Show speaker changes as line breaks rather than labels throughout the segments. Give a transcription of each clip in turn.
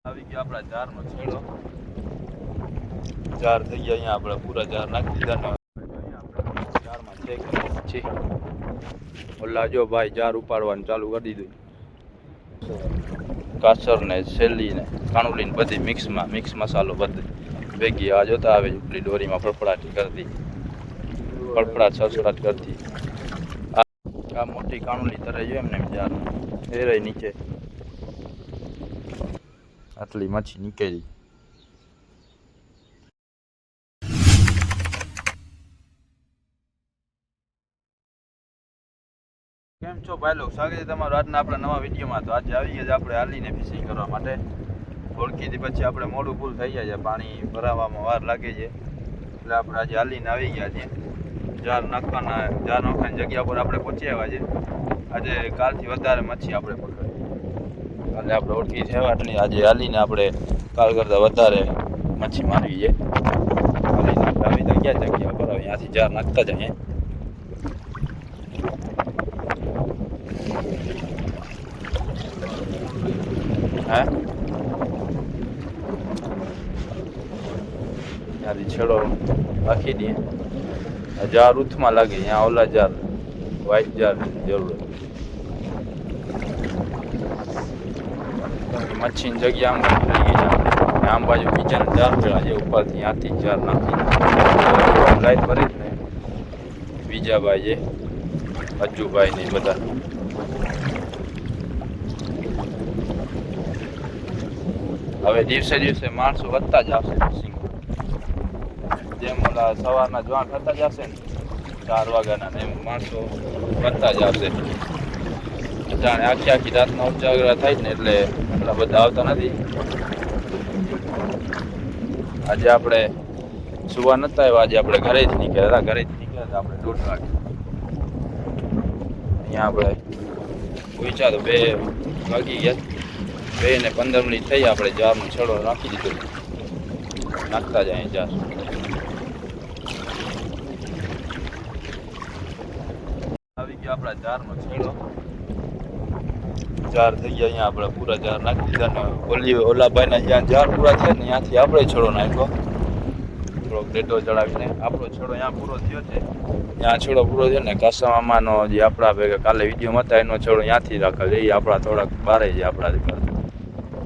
આવી ગયો આપણા જારનો છેડો. જાર થઈ ગયા. અહીંયા આપણે પૂરા જાર નાખી દીધા ને જારમાં છે પછી ઓલા જો ભાઈ જાર ઉપાડવાનું ચાલુ કરી દીધું. કાસર ને શેલી ને કાણુલી ને બધી મિક્સ મસાલો બધી ભેગી આ જોતા આવે ઉપલી દોરીમાં ફડફડાટી કરતી ફડફડાટ સડસડાટ કરતી. આ મોટી કાણુલી તરે જો એમને જાર એ રહી નીચે આટલી મચ્છી નીકળી. કેમ છો ભાઈ લોકો, સ્વાગત છે તમારું આજના આપણા નવા વિડીયોમાં. તો આજે આવી ગયા આપણે હાલીને ફિશિંગ કરવા માટે. ઓળખીથી પછી આપણે મોડું ફૂલ થઈ જાય છે, પાણી ભરાવામાં વાર લાગે છે, એટલે આપણે આજે હાલીને આવી ગયા છીએ. જાર નાખવાની જગ્યા પર આપણે પહોંચી આવ્યા છે. આજે કાલથી વધારે મચ્છી આપણે પકડી. કાલે આપણે ઓળખી છે આટલી, આજે હાલીને આપણે કાલ કરતાં વધારે મચ્છી મારવી છે. હાલીને આપણે આવી ગયા જગ્યા પર અહીંયાથી જાર નાખતા જઈએ. ત્યાંથી છેડો રાખી દઈએ. જાર ઉથમાં લાગે અહીંયા ઓલા જાર વ્હાઈટ જાર જરૂર. મચ્છીની જગ્યા આમ થઈ ગઈ છે. આમ બાજુ બીજાને જાર પેલા છે ઉપરથી ત્યાંથી જાર નાખી લાઈટ ભરી ને બીજા ભાઈ છે અજ્જુભાઈ ને બધા. હવે દિવસે દિવસે માણસો વધતા જ આવશે ફિશિંગ. જેમ ઓલા સવારના જ્વાન થતા જ આવશે ને 4 વાગ્યાના, એમ માણસો વધતા જ આવશે. જાણે આખી રાતના ઉજાગરા થાય ને એટલે એટલા બધા આવતા નથી. આજે આપણે સુવા નતા આવ્યા, આજે આપણે ઘરેથી નીકળ્યા હતા. આપણે 1:30 વાગે. અહીંયા આપણે પૂછ્યા તો 2 વાગી ગયા. 2 ને 15 મિનિટ થઈ આપણે જારનો છેડો નાખી દીધો. નાખતા જાય જાર. આવી ગયો આપણા જારનો છેડો. જાર થઈ ગયા. અહીંયા આપણે પૂરા જાર નાખી દીધા ને ઓલા ભાઈના જ્યાં જાર પૂરા થયા ને ત્યાંથી આપણે છેડો નાખ્યો. થોડોક ડેટો ચડાવીને આપણો છેડો અહીંયા પૂરો થયો છે. ત્યાં છેડો પૂરો થયો ને કાસામામાનો જે આપણા ભેગા કાલે વિડીયોમાં હતા એનો છેડો ત્યાંથી રાખેલ. એ આપણા થોડાક બારે છે આપણા.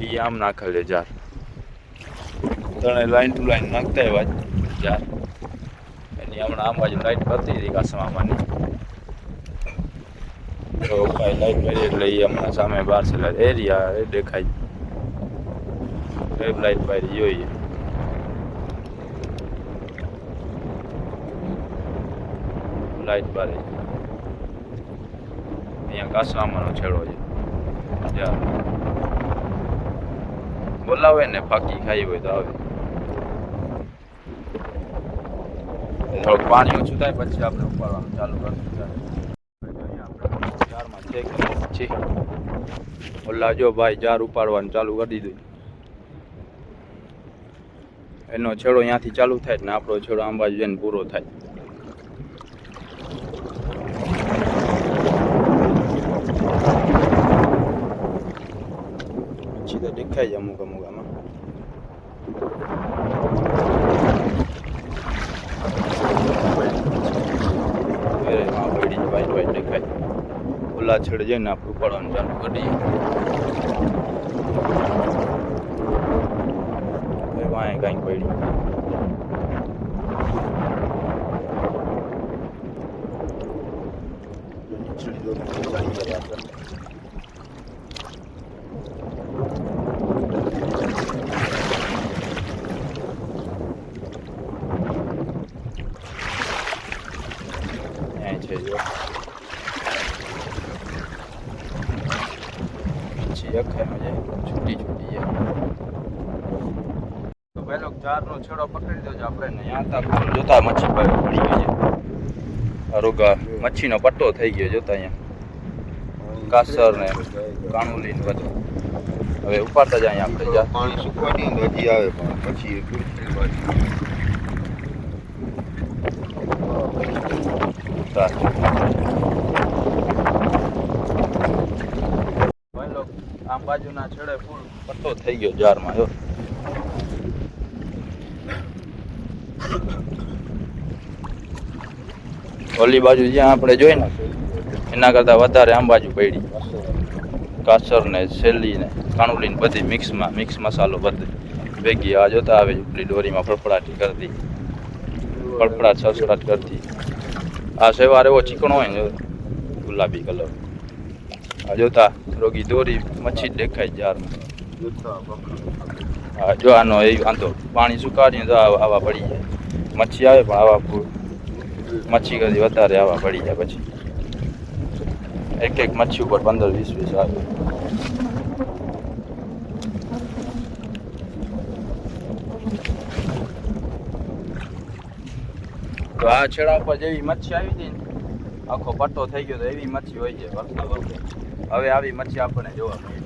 એ આમ નાખેલ છે જાર. ત્રણે લાઈન ટુ લાઈન નાખતા એવા જાર. એની હમણાં આમ બાજુ લાઈટ કરતી હતી કાસામામાની. તો કાંઈ લાઈટ કરી એટલે એ હમણાં સામે બહાર છે એરિયા એ દેખાય. એ લાઈટ પાડી જોઈએ. લાઈટ બારે અહીંયા કાસામાનો છેડો છે જાર. બોલાવે ને ફાકી ખાઈ હોય તો આવે. થોડુંક પાણી ઓછું થાય પછી આપણે ઉપાડવાનું ચાલુ કરશું. જારમાં છે કે પછી ઓલા જો ભાઈ જાર ઉપાડવાનું ચાલુ કરી દીધું. એનો છેડો અહીંયાથી ચાલુ થાય ને આપણો છેડો આમ બાજુ જઈને પૂરો થાય. પછી તો દેખાય છે અમુક આમાં. વાઈટ દેખાય. ઓલા છેડે જઈને આપણે ઉપાડવાનું ચાલુ કરીએ. વાંય કાંઈક પડી. છૂટી છે તો પેલો જારનો છેડો પકડી દેજો આપણે. અહીંયા જોતા મચ્છી પડી ગઈ છે. રોગા મચ્છીનો પટ્ટો થઈ ગયો જોતા. અહીંયા કાસર ને કાણુલી ને બધું. હવે ઉપાડતા જાય આપણે જાર. પાણી સુકવાની હજી આવે પણ પછી આમ બાજુના છેડે ફૂલ પટ્ટો થઈ ગયો જારમાં જો. ઓલી બાજુ જ્યાં આપણે જોઈ ને એના કરતા વધારે આમ બાજુ પડી. કાસર ને શેરડી ને કાણુલી ને બધી મિક્સ મસાલો બધે ભેગી. આ જોતા આવે ઉપલી દોરીમાં ફડફડાટી કરતી, ફડફડાટ સડસડાટ કરતી. આ સેવાર એવો ચીકણો હોય ને ગુલાબી કલર. આ જોતા રોગી દોરી મચ્છી દેખાય જારમાં. હા જો આનો એ વાંધો પાણી સુકાડીને તો આવા પડી જાય. મચ્છી આવે પણ આવા મચ્છી કરતી વધારે આવા પડી જાય. પછી એક મચ્છી ઉપર 15-20 આવે. તો આ છેડા ઉપર જેવી મચ્છી આવી હતી ને આખો પટ્ટો થઈ ગયો તો એવી મચ્છી હોય છે. હવે આવી મચ્છી આપણને જોવા મળે.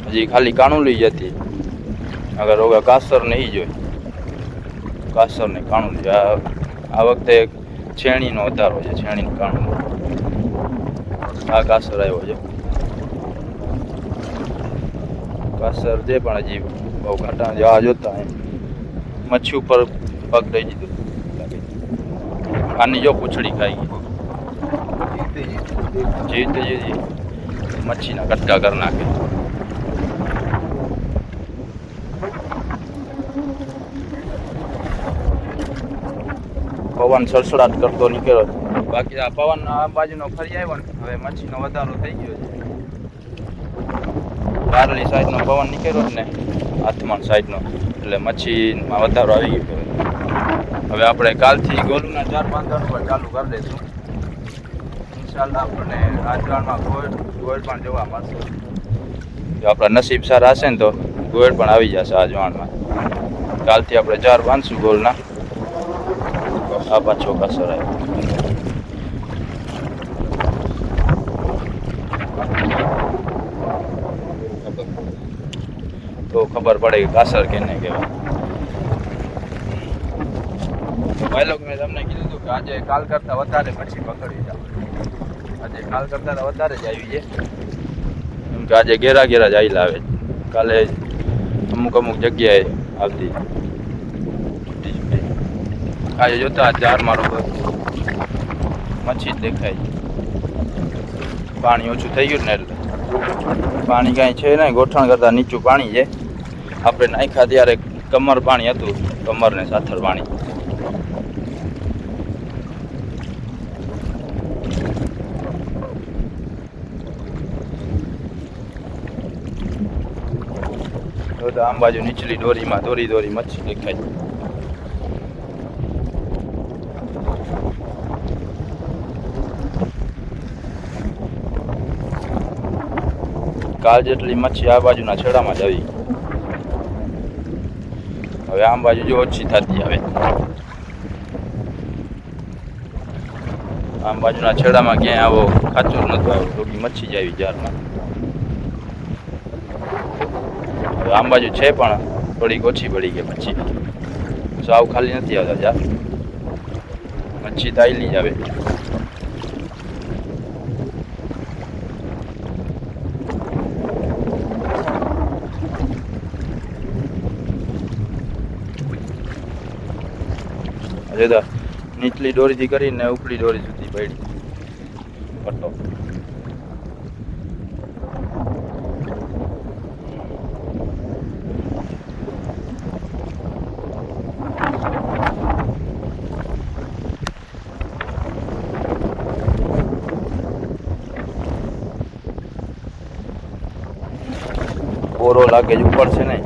હજી ખાલી કાણુલી જ હતી. અગર ઓગા કાસર નહીં જોઈ, કાસર ને કાણુલી. આ વખતે છેણીનો વધારો છે, છેણીનો કાણું. આ કાસર આવ્યો છે. કાસર છે પણ હજી બહુ ઘાટા. આ જોતા મચ્છી ઉપર પગ દઈ દીધું. આની જો પૂંછડી ખાઈ ગઈ. જીવતે મચ્છીના કટકા કરી નાખે. પવન સડસડાટ કરતો નીકળ્યો. બાકી આ પવન આ બાજુનો ફરી આવ્યો ને હવે મચ્છીનો વધારો થઈ ગયો છે. બારલી સાઈડનો પવન નીકળ્યો ને હાથમાં સાઈડનો એટલે મચ્છીમાં વધારો આવી ગયો. હવે આપણે કાલથી ગોલુના 4 બાંધણ પર ચાલુ કરી દઈશું. ઇન્શાલ્લાહ આપણને આજકાલમાં ગોળ પણ જોવા મળશે. જો આપણા નસીબ સારા હશે ને તો ગોળ પણ આવી જશે આ જવાનમાં. કાલથી આપણે 4 બાંધશું ગોળના. આ પાછો કાસર આવ્યો. તો ખબર પડે કે કાસર કેને કહેવાય. ભાઈ લોકો મેં તમને કીધું હતું કે આજે કાલ કરતાં વધારે મચ્છી પકડી જાવ. આજે કાલ કરતાં વધારે જ આવી છે. કેમ કે આજે ઘેરા જ આવેલા આવે. કાલે અમુક જગ્યાએ આવતી. આજે જોતા જારમાં મચ્છી જ દેખાય. પાણી ઓછું થઈ ગયું ને એટલે પાણી કાંઈ છે ને ગોઠણ કરતાં નીચું પાણી છે. આપણે નાખ્યા ત્યારે કમર પાણી હતું, કમર ને સાથળ પાણી. આમ બાજુ નીચલી દોરીમાં દોરી મચ્છી દેખાય. કાલ જેટલી મચ્છી આ બાજુના છેડામાં જ આવી. હવે આમ બાજુ જો ઓછી થતી આવે. આમ બાજુના છેડામાં ક્યાંય આવો ખાચુર નતો આવ્યો. થોડી મચ્છી જ આવી જારમાં. હવે આમ બાજુ છે પણ થોડીક ઓછી પડી ગઈ મચ્છી. સાવ ખાલી નથી આવતા યાર. મચ્છી તો આવેલી જ આવે. હજુ નીચલી દોરીથી કરીને ઉપલી દોરી સુધી પડી પટ્ટો. ઓરો લાગે જ ઉપર છે ને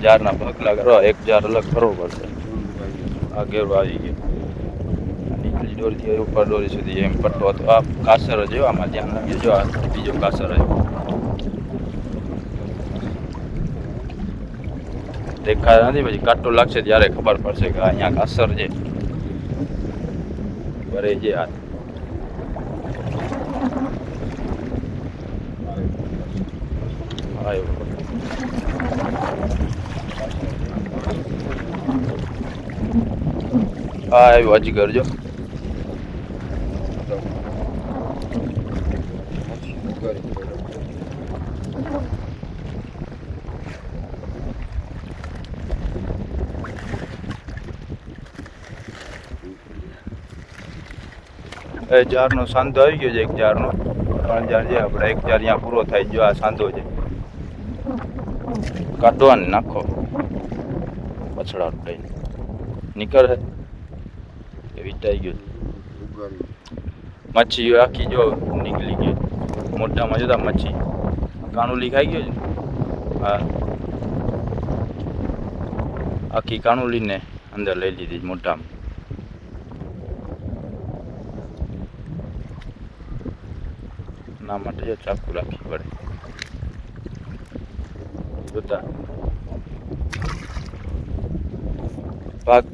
જારના ભાગલા કરવા. એક જાર અલગ કરવો પડશે. આ ઘેરો આવી ગયો. નીચલી દોરીથી ઉપર દોરી સુધી એમ પટ્ટો હતો. આ કાસર જ આમાં ધ્યાન રાખજો. જો આ બીજો કાસર આવ્યો. દેખાય નથી. પછી કાંટો લાગશે ત્યારે ખબર પડશે કે અહીંયા કાસર છે. ભરે છે હાથ. આવ્યો અજગર જો. એ જારનો સાંધો આવી ગયો છે, એક જારનો 3 જાર છે આપણે. એક જાર અહીંયા પૂરો થાય. જો આ સાંધો છે, કાઢવાને નાખો પછડાટ લઈને નીકળે એ વિટાઈ ગયું. મચ્છી આખી જો નીકળી ગઈ મોઢામાં. જોતા મચ્છી કાણુલી ખાઈ ગયો છે. હા, આખી કાણુલીને અંદર લઈ લીધી મોઢામાં. ના માટે જો ચાકુ રાખવી પડે. જોતા ભાગ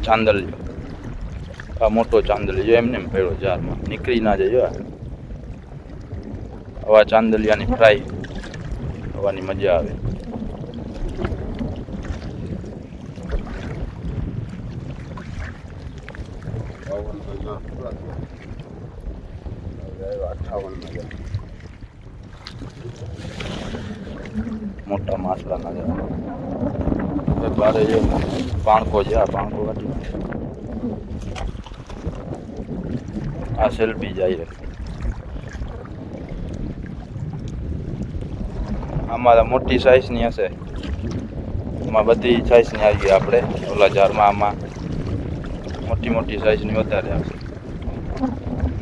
ચાંદલિયો, આ મોટો ચાંદલિયો એમને એમ પડ્યો જારમાં, નીકળી ના જાય. આવા ચાંદલિયાની ફ્રાય ખાવાની મજા આવે. મોટા માછલા ના જાય. બારે જો પાણકો છે, આ પાણકો કાઢી. આ સેલ્ફી જાય. આમાં મોટી સાઈઝની હશે. આમાં બધી સાઈઝની આવી ગઈ આપણે. ઓલા જારમાં આમાં મોટી મોટી સાઈઝની વધારે આવશે.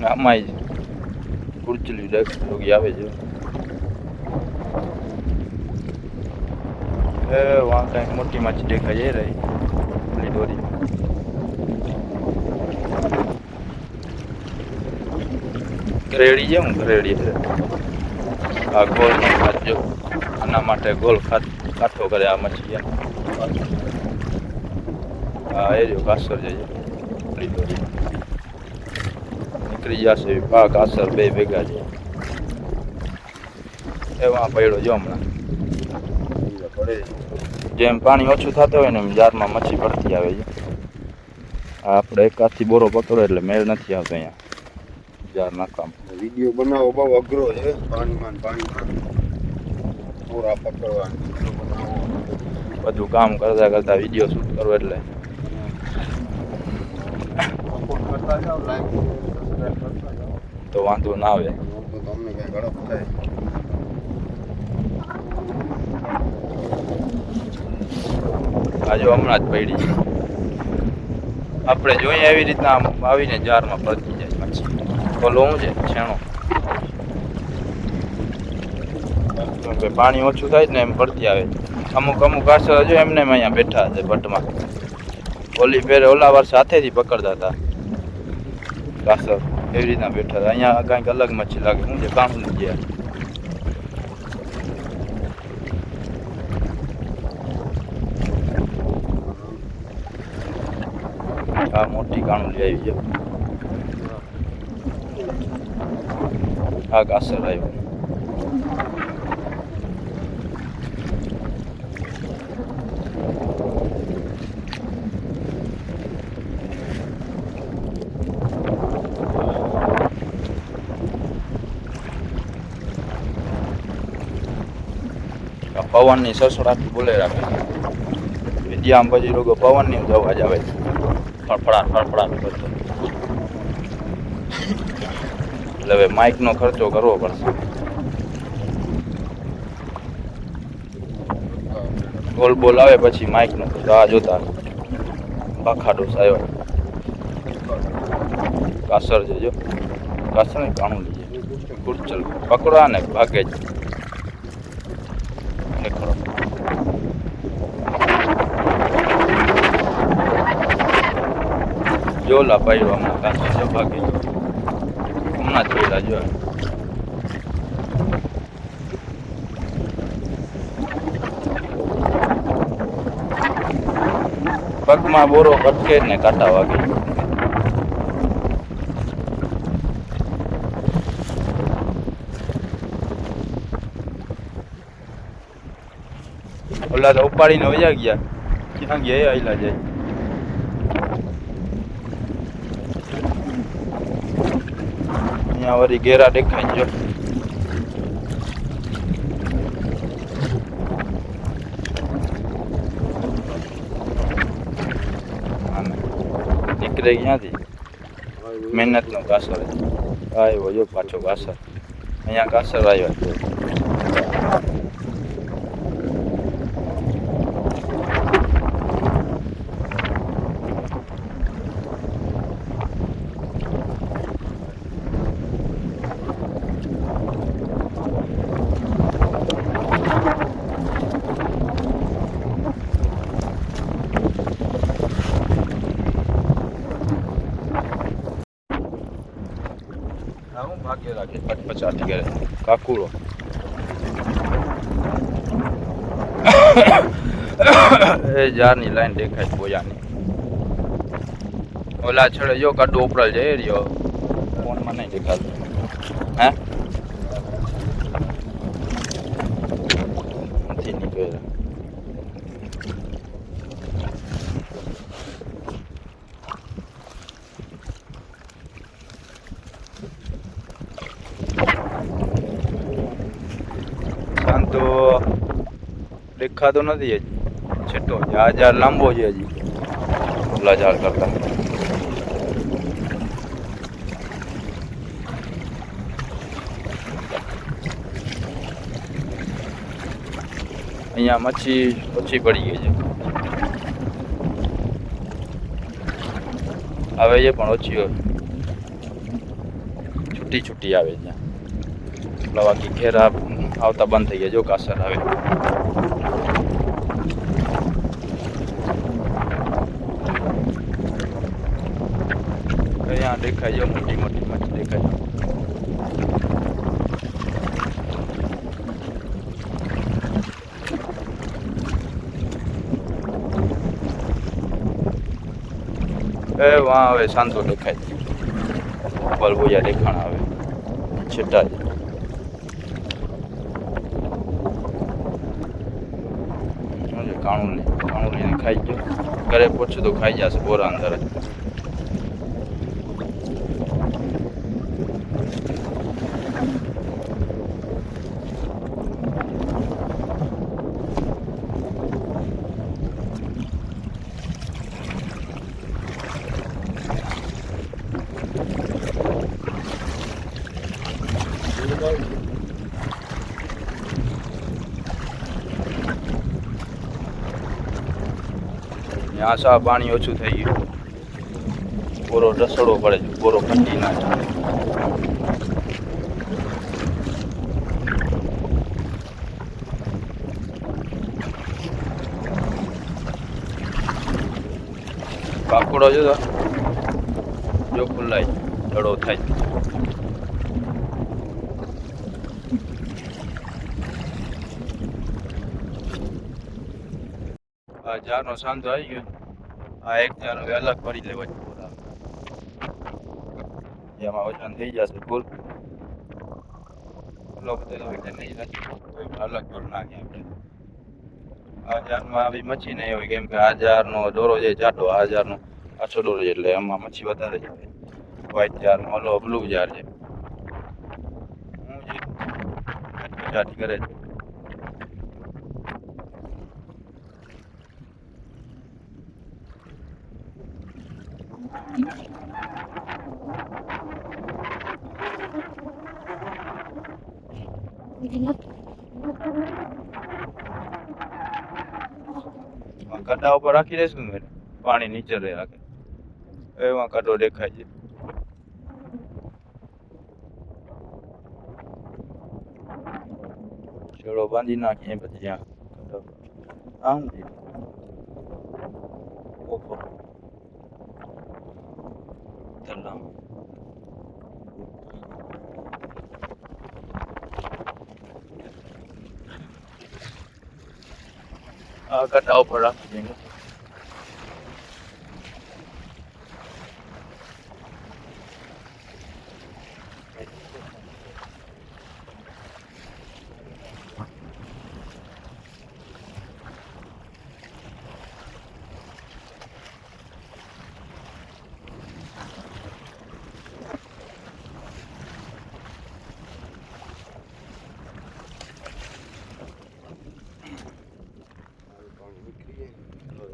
આમાં જ કુરચલી ડોગી આવે છે. એ વાં કંઈક મોટી માછી દેખાઈ જઈ રહી પેલી દોરી. કરેડી છે. હું કરેડી છે. આ ગોળ નો ખાજો, આના માટે ગોળ કાઠો કરે આ મચ્છી. હા, એ રહ્યો કાસર જાય. પેલી દોરી નીકળી જશે. પા કાસર બે ભેગા છે. એવા પડ્યો જો હમણાં. જેમ પાણી ઓછું થતું હોય ને એમ જારમાં મચ્છી પડતી આવે છે. આપણે એક હાથથી બોરો પકડો એટલે મેળ નથી આવતો અહીંયા જાર નાખવામાં.
વિડીયો બનાવવો બહુ અઘરો છે. પાણીમાં બોરા પકડવાનું
બધું કામ કરતા કરતા વિડીયો શૂટ કરવો એટલે તો વાંધો ના આવે.
તમને કઈ ગળપ થાય.
આજો હમણાં જ પડી. આપણે જોઈએ એવી રીતના આવીને જારમાં પડતી જાય મચ્છી. ઓલો શું છે છેણો, પાણી ઓછું થાય ને એમ પડતી આવે. અમુક કાસર હજુ એમને અહીંયા બેઠા છે ભટ્ટમાં. ઓલી ફેરે ઓલા વર્ષ હાથેથી પકડતા હતા કાસર, એવી રીતના બેઠા હતા. અહીંયા કાંઈક અલગ મચ્છી લાગે. શું છે કાણુલી છે. આ મોટી કાણુલી આવી છે. આ કાસર આવ્યું. પવનની સસડાટી બોલે રાખે. વિદ્યામ પછી રોગો પવનની અવાજ આવે. ફડફડાટ ફડફડાટ કરતો. એટલે હવે માઇકનો ખર્ચો કરવો પડશે. ગોલ બોલ આવે પછી માઇકનો રાહ જોતા. પાખાડો આવ્યો. કાસર છે જો. કાસર ને કાણુલી છે. કુરચલ પકડવા ને ભાગે જ. જોલા પાડ્યો હમણાં કાચો જો ભાગે. હમણાં જ જોયેલા જો. પગમાં બોરો કટકે ને કાંટા વાગે. ઓલા તો ઉપાડીને વયા ગયા. ક્યાં ગયા આયલા જાય. અહીંયા વળી ઘેરા દેખાય જો. નીકળે ક્યાંથી મહેનતનો કાસર આવ્યો જો પાછો કાસર અહીંયા કાસર આવ્યો છે હું ભાગ્ય રાખે 50 કરે કાકુડો એ જારની લાઈન દેખાય બોયાની ઓલા છેડે જો કાડો ઉપડલ જઈ રહ્યો ફોનમાં નહીં દેખાતું હે નથી નીકળ્યા શાંતો દેખાતો નથી હજી છેટો આ ઝાડ લાંબો છે હજી ઓલા ઝાડ કરતા અહીંયા મચ્છી ઓછી પડી ગઈ છે આવે છે પણ ઓછી હોય છૂટી છૂટી આવે ત્યાં બાકી ઘેર આવતા બંધ થઈ ગયા જો કાસર આવે અહીંયા દેખાય છે મોટી મોટી મચ્છી દેખાય એ વાં આવે શાંતો દેખાય બલબોયા દેખાણ આવે છેટા જ કાણું ખાઈ ગયો ઘરે પહોંચ્યું તો ખાઈ જશે બોરા અંદર આશા પાણી ઓછું થઈ ગયું બોરો રસડો પડે છે બોરો ફટી ના જાય કાકડો જો ખુલ્લાય દડો થાય આ ઝાડનો શાંતો આવી ગયો આ એક ઝાડ હવે અલગ કરી લેવા જેમાં વજન થઈ જશે ફૂલ નહીં અલગ દોર નાખીએ આપણે આ ઝાડમાં આવી મચ્છી નહીં હોય કેમ કે આ ઝાડનો દોરો છે જાડો આ ઝાડનો આછો દોરો છે એટલે એમાં મચ્છી વધારે જ આવે વ્હાઈટ ઝાડ ઓલો બ્લુ ઝાડ છે હું જે જાતિ કરે છે કાંટા ઉપર રાખી દઈશું ને પાણી નીચે રહે રાખે એમાં કાંટો દેખાય છે છેડો બાંધી નાખીએ પછી ત્યાં આમ ઓપો તલામ આ કાંટા ઉપર રાખી દઈએ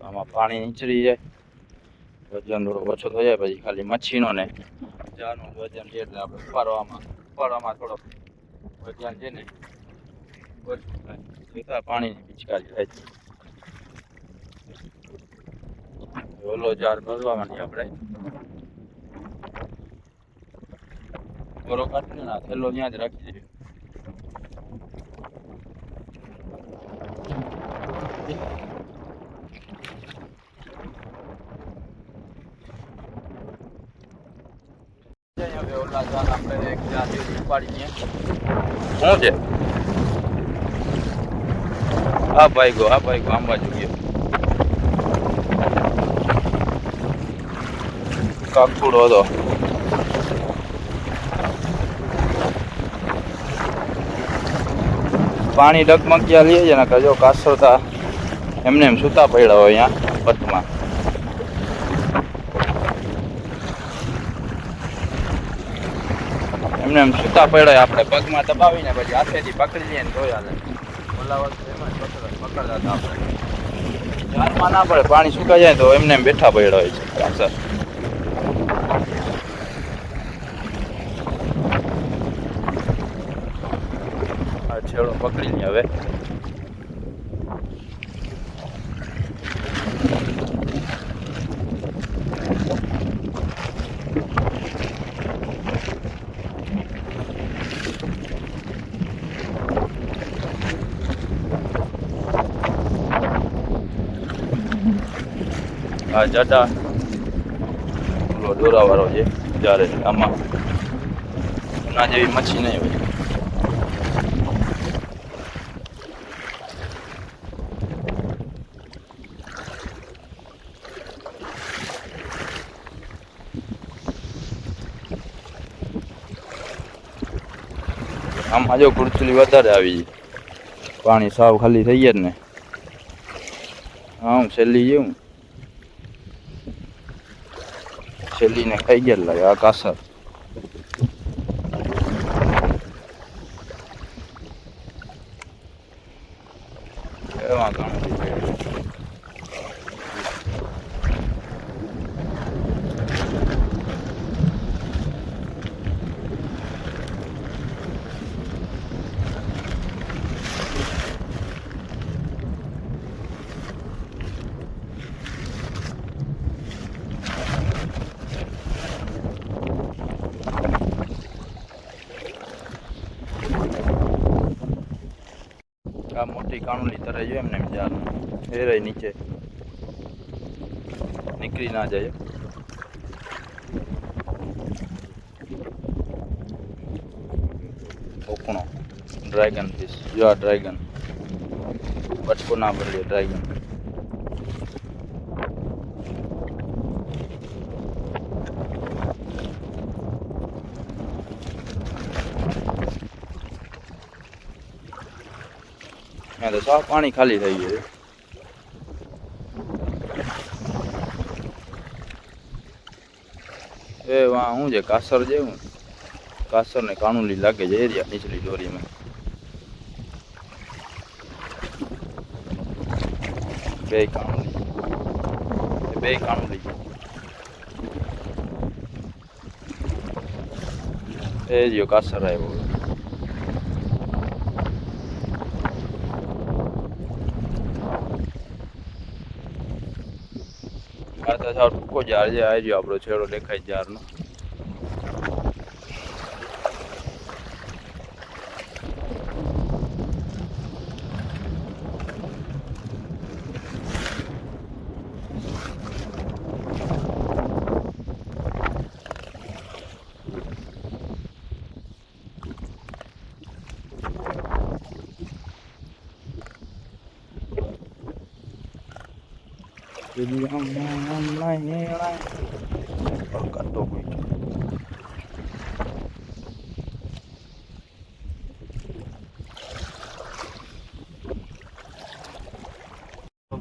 આમાં પાણી નીચરી જાય વજન થોડો ઓછો થઈ જાય પછી ખાલી મચ્છીનો ને જારનું વજન છે એટલે આપણે ઉપાડવામાં થોડો વજન છે ને ઓછું થાય છતાં પાણીની પિચકારી થાય છે. ઓલો જાર ભરવા માંડીએ આપણે બોરો કાઢીને ના થેલો ત્યાં જ રાખી દઈએ. હવે ઓલા જાર આપણે એક જાર જેવી ઉપાડીએ. શું છે આ ભાઈ ગો આંબા જોઈએ કાકુડો હતો. પાણી ડગમગ્યા લે છે ને કજો કાસરતા એમને એમ સૂતા પડ્યા હોય અહીંયા પટમાં. એમને એમ સૂતા પડ્યા આપણે પગમાં દબાવીને પછી હાથેથી પકડી લઈએ ને ધોઈ હાલે. ઓલા વખતે એમાં જ પકડતા હતા આપણે. જારમાં ના પડે પાણી સુકાઈ જાય તો એમને એમ બેઠા પડ્યા હોય છે કાસર. છેડો પકડી લે હવે. આ જાડા ઓલો દોરાવાળો છે જ્યારે આમાં ના જેવી મચ્છી નહીં હોય. આમાં જો ગુડચલી વધારે આવી પાણી સાવ ખાલી થઈ જાય ને. હા હું છેલ્લી જેવું છેલ્લીને ખાઈ ગયા લાગે આ કાસર. એમાં ઘણું આ મોટી કાણુલી તરે જો એમને જાર એ રહી નીચે નીકળી ના જાય. ઓકણો ડ્રેગન ફિશ જો આ ડ્રેગન બચકો ના પડે ડ્રેગન. તો સાફ પાણી ખાલી થઈ ગયું. એ વાં શું છે કાસર જેવું કાસર ને કાણુલી લાગે છે એરિયા નીચલી દોરીમાં. બે કાણુલી એ જો કાસર આવ્યો. ટૂંકો જાર છે આ રહ્યો આપણો છેડો દેખાય જારનો.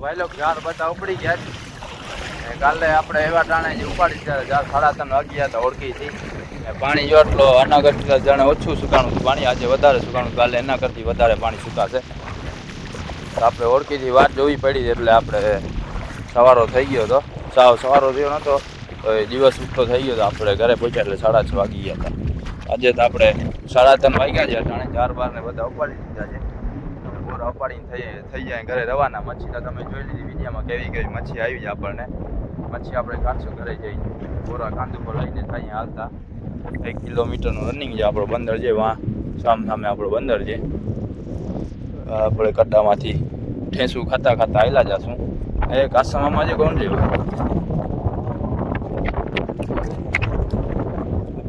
ભાઈ લોકો ઝાડ બધા ઉપડી ગયા છે. કાલે આપણે એવા ટાણે જે ઉપાડી ત્યારે 3:30 વાગ્યા હતા ઓળખીથી. પાણી જો એટલો આના કરતા જાણે ઓછું સુકાણું હતું પાણી, આજે વધારે સુકાણું. કાલે એના કરતી વધારે પાણી સુકાશે. આપણે ઓળખીથી વાત જોવી પડી એટલે આપણે સવારો થઈ ગયો હતો. સાવ સવારો થયો નહોતો તો એ દિવસ ઉગતો થઈ ગયો તો આપણે ઘરે પહોંચ્યા એટલે 6:30 વાગી ગયા હતા. આજે તો આપણે 3:30 વાગ્યા છે. જાણે 4 ને બધા ઉપાડી દીધા છે. બોરા ઉપાડીને થઈ જાય ઘરે રવાના. મચ્છી તો તમે જોઈ લીધી વિડીયોમાં કેવી મચ્છી આવી છે આપણને. મચ્છી આપણે કાઢશું ઘરે જઈને. બોરા કાંધ ઉપર લઈને થાય હાલતા 1 કિલોમીટરનું રનિંગ છે. આપણો બંદર છે વાં સામે આપણો બંદર છે. આપણે કટ્ટામાંથી ઠેસું ખાતા આવેલા જશું. એ કાસામાં છે કોણ છે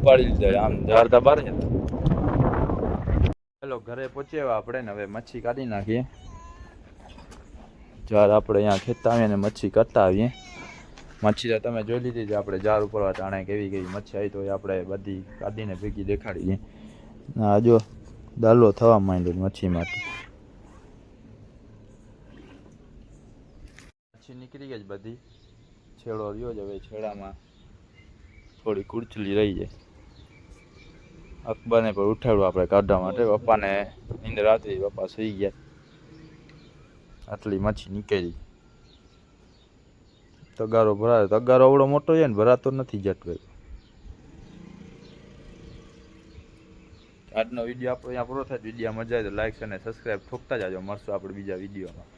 ઉપાડી લીધા આમ ઝાડતા બાર છે. ચાલો ઘરે પહોંચ્યા આપણે ને હવે મચ્છી કાઢી નાખીએ. જાર આપણે અહીંયા ખેતતા આવીએ ને મચ્છી કાઢતા આવીએ. મચ્છી તો તમે જોઈ લીધી છે આપણે જાર ઉપર જાણે કેવી મચ્છી આવી તો એ આપણે બધી કાઢીને ભેગી દેખાડીએ. આ જો દાલો થવા માંડ્યો મચ્છીમાંથી. મચ્છી નીકળી ગઈ બધી. છેડો રહ્યો છે. હવે છેડામાં થોડી કુરચલી રહી છે. અકબરને પણ ઉઠાડવું આપણે કાઢવા માટે. પપ્પાને નીંદર આવતી પપ્પા સુઈ ગયા. આટલી મચ્છી નીકળી. તગારો ભરાયો. તગારો આવડો મોટો છે ને ભરાતો નથી જતો. આજનો વિડીયો આપણો અહીંયા પૂરો થાય. વિડીયો મજા આવે તો લાઈક અને સબસ્ક્રાઈબ ઠોકતા જાજો. મળશું આપણે બીજા વિડીયોમાં.